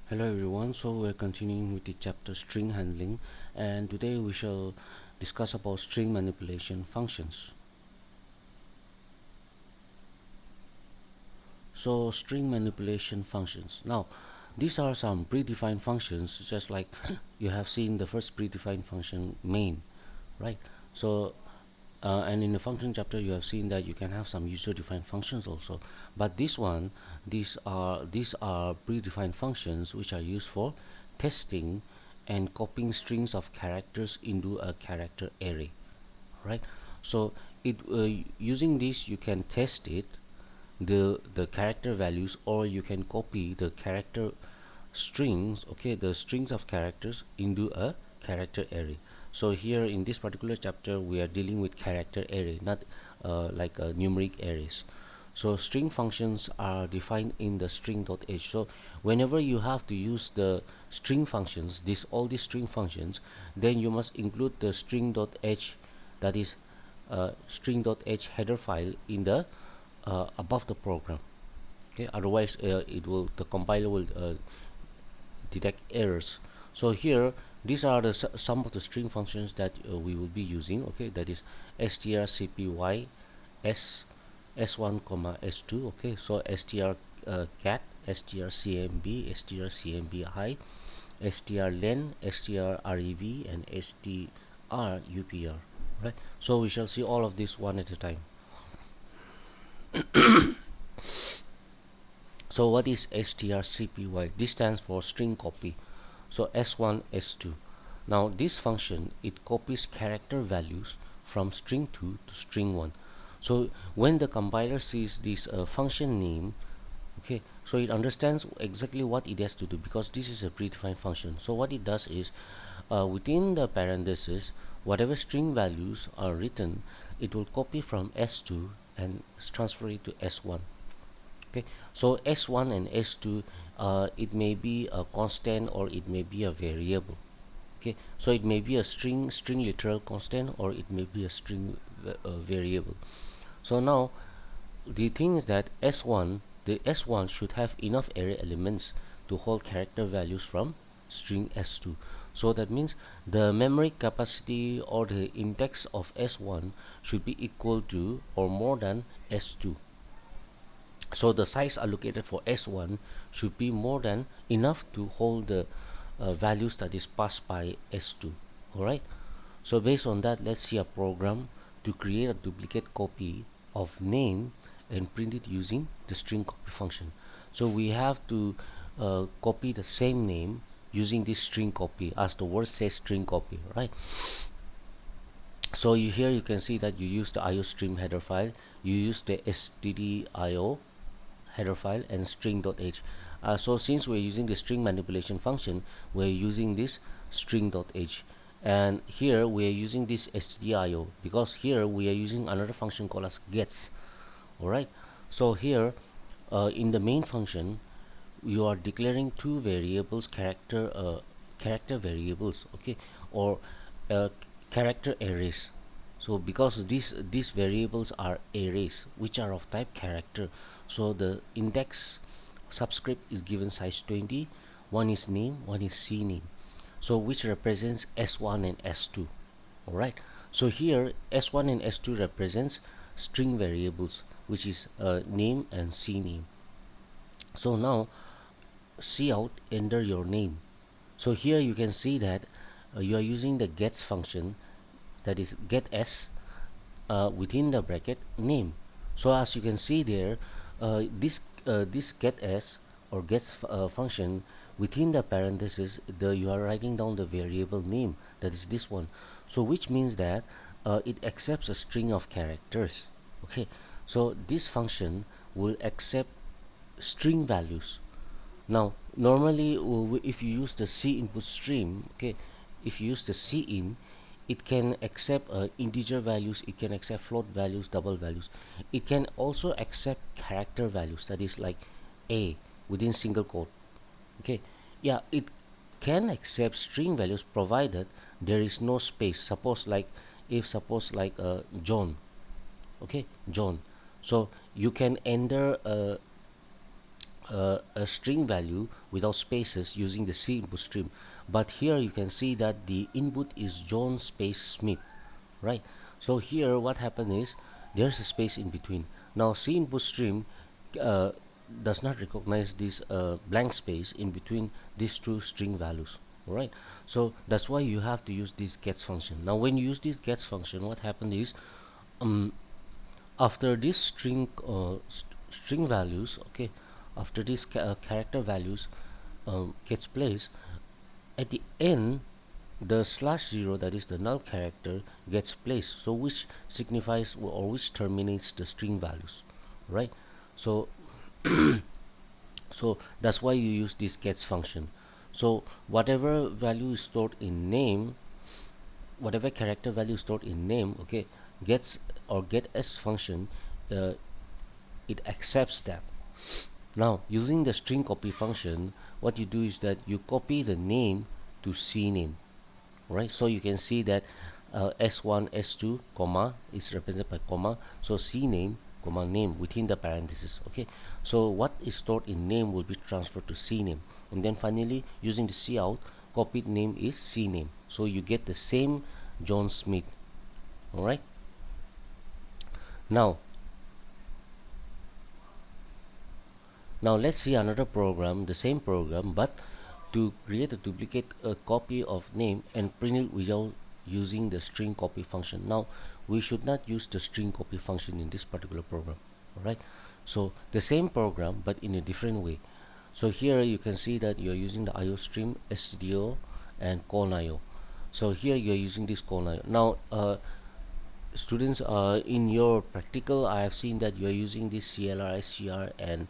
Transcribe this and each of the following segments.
Hello everyone, so we're continuing with the chapter string handling, and today we shall discuss about string manipulation functions. So string manipulation functions. Now these are some predefined functions, just like you have seen the first predefined function main, right? So and in the function chapter you have seen that you can have some user defined functions also, but these are predefined functions which are used for testing and copying strings of characters into a character array, right? So using this you can test the character values, or you can copy the character strings, okay, the strings of characters into a character array. So here in this particular chapter we are dealing with character array, not like numeric arrays. So string functions are defined in the string.h. So whenever you have to use the string functions, this all these string functions, then you must include the string.h, that is string.h header file in the above the program. Okay, otherwise the compiler will detect errors. So here these are some of the string functions that we will be using. Okay, that is strcpy s s1 comma s2. Okay, so str cat, strcmb, strcmb high, strlen, strrev, and strupr. Right, so we shall see all of this one at a time. So what is strcpy? This stands for string copy. So s1, s2. Now this function, it copies character values from string 2 to string 1. So when the compiler sees this function name, okay, so it understands exactly what it has to do, because this is a predefined function. So what it does is, within the parentheses, whatever string values are written, it will copy from s2 and transfer it to s1. Okay, so s1 and s2, it may be a constant or it may be a variable. Okay, so it may be a string literal constant, or it may be a string variable. So now the thing is that the s1 should have enough array elements to hold character values from string s2. So that means the memory capacity or the index of s1 should be equal to or more than s2. So the size allocated for s1 should be more than enough to hold the values that is passed by s2. All right, so based on that, let's see a program to create a duplicate copy of name and print it using the string copy function. So we have to copy the same name using this string copy, as the word says string copy, right? So here you can see that you use the iostream header file, you use the stdio header file, and string.h. So since we're using the string manipulation function, we're using this string.h, and here we're using this stdio because here we are using another function called as gets. All right, so here in the main function you are declaring two variables, character variables, okay, or uh, character arrays. So because these variables are arrays which are of type character, so the index subscript is given size 20. One is name, one is cname, so which represents s1 and s2. All right, so here s1 and s2 represents string variables, which is name and cname. So now cout enter your name. So here you can see that you are using the gets function, that is get s within the bracket name. So as you can see there, this get s or gets function, within the parenthesis you are writing down the variable name, that is this one. So which means that it accepts a string of characters. Okay, so this function will accept string values. Now normally if you use the c input stream, okay, if you use the cin, it can accept integer values, it can accept float values, double values, it can also accept character values, that is like a within single quote. Okay, yeah, it can accept string values provided there is no space. Suppose like, if suppose like John, okay, John, so you can enter a string value without spaces using the C input stream. But here you can see that the input is John space Smith, right? So here what happened is there's a space in between. Now C input stream uh, does not recognize this blank space in between these two string values, right? So that's why you have to use this gets function. Now when you use this gets function, what happened is um, after this string values, okay, after these character values gets placed at the end, the /0, that is the null character, gets placed, so which signifies or which terminates the string values, right? So so that's why you use this gets function. So whatever value is stored in name, whatever character value stored in name, okay, gets or get s function, uh, it accepts that. Now using the string copy function, what you do is that you copy the name to CNAME, right? So you can see that s1 s2 comma is represented by comma, so CNAME comma name within the parentheses, okay. So what is stored in name will be transferred to CNAME, and then finally using the cout, copied name is CNAME, so you get the same John Smith. All right, now let's see another program, the same program, but to create a duplicate copy of name and print it without using the string copy function. Now we should not use the string copy function in this particular program. All right, so the same program but in a different way. So here you can see that you're using the IO stream, stdio, and conio. So here you're using this conio. Now students, in your practical I have seen that you're using this CLR, SCR, and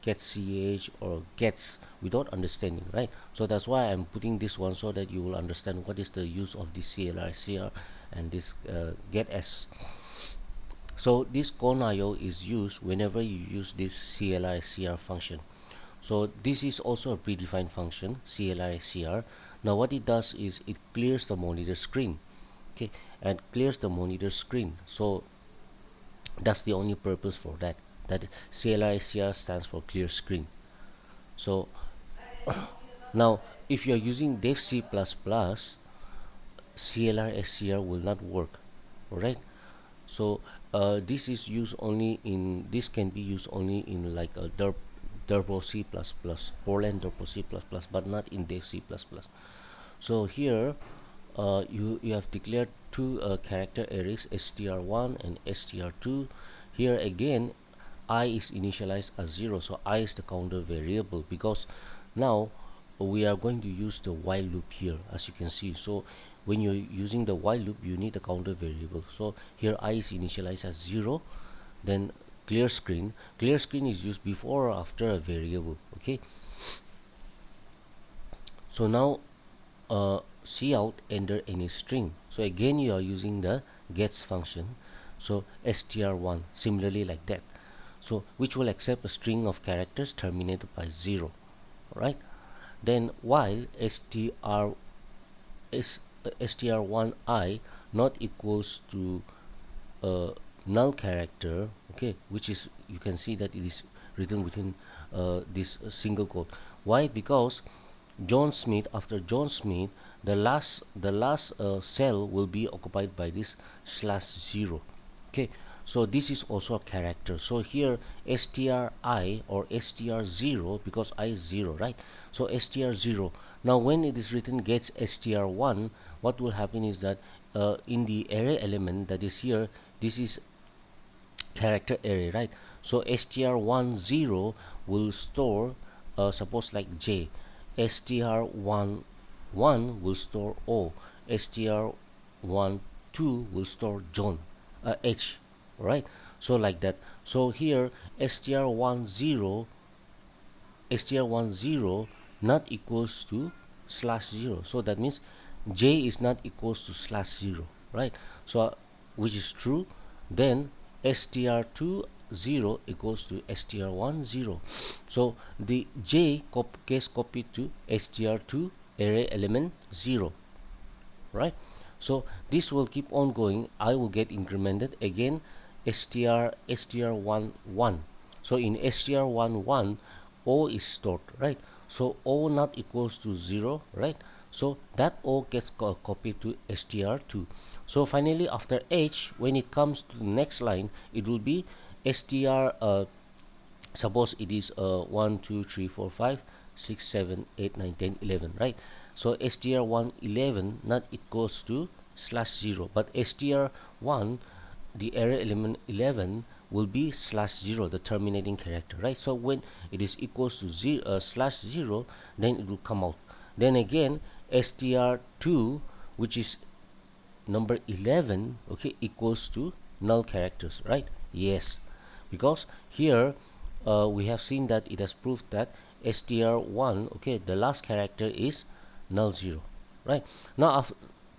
get ch or gets without understanding, right? So that's why I'm putting this one, so that you will understand what is the use of this CLR, SCR, and this get s. So this conio is used whenever you use this CLR, SCR function. So this is also a predefined function, CLR, SCR. Now what it does is it clears the monitor screen, okay, and clears the monitor screen. So that's the only purpose for that. That CLR, SCR stands for clear screen. So now if you're using dev C++, CLR, SCR will not work. Alright, so this is used only in, this can be used only in like a Turbo C++, Forlan Turbo C++, but not in dev C++. So here you have declared two character arrays, str1 and str2. Here again I is initialized as 0, so I is the counter variable, because now we are going to use the while loop here, as you can see. So when you're using the while loop, you need a counter variable. So here I is initialized as 0, then clear screen is used before or after a variable, okay. So now cout enter any string. So again you are using the gets function, so str1 similarly like that, so which will accept a string of characters terminated by 0. Right, then while str1i not equals to null character, okay, which is, you can see that it is written within this single quote. Why? Because John Smith, after John Smith, the last cell will be occupied by this /0, okay. So this is also a character. So here stri or str0, because I is 0, right? So str0. Now when it is written gets str1, what will happen is that in the array element that is here, this is character array, right? So str10 will store suppose like J, str11 will store O, str12 will store John, H, right? So like that. So here str10 not equals to /0, so that means J is not equals to /0, right? So which is true, then str20 equals to str10. So the J gets copied to str2 array element 0, right? So this will keep on going. I will get incremented again str11. So in str11 O is stored, right? So O not equals to 0, right? So that O gets copied to str2. So finally, after H, when it comes to the next line, it will be str, suppose it is 1 2 3 4 5 6 7 8 9 10 11, right? So str1 11 not equals to /0, but str1, the array element 11, will be /0, the terminating character, right? So when it is equals to /0, then it will come out. Then again, str2, which is number 11, okay, equals to null characters, right? Yes, because here we have seen that it has proved that str1, okay, the last character is null 0, right? Now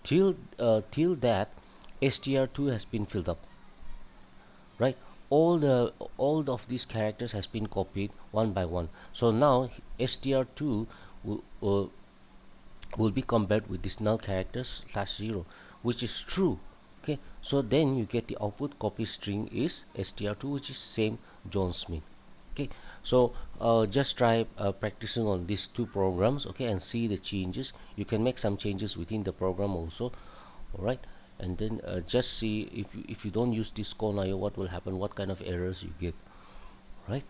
till that, str2 has been filled up, right? All of these characters has been copied one by one. So now str2 will be compared with this null characters /0, which is true. Okay, so then you get the output copy string is str2, which is same John Smith. Okay, so just try practicing on these two programs, okay, and see the changes. You can make some changes within the program also. All right, and then just see if you don't use this cone IO, what will happen, what kind of errors you get, right?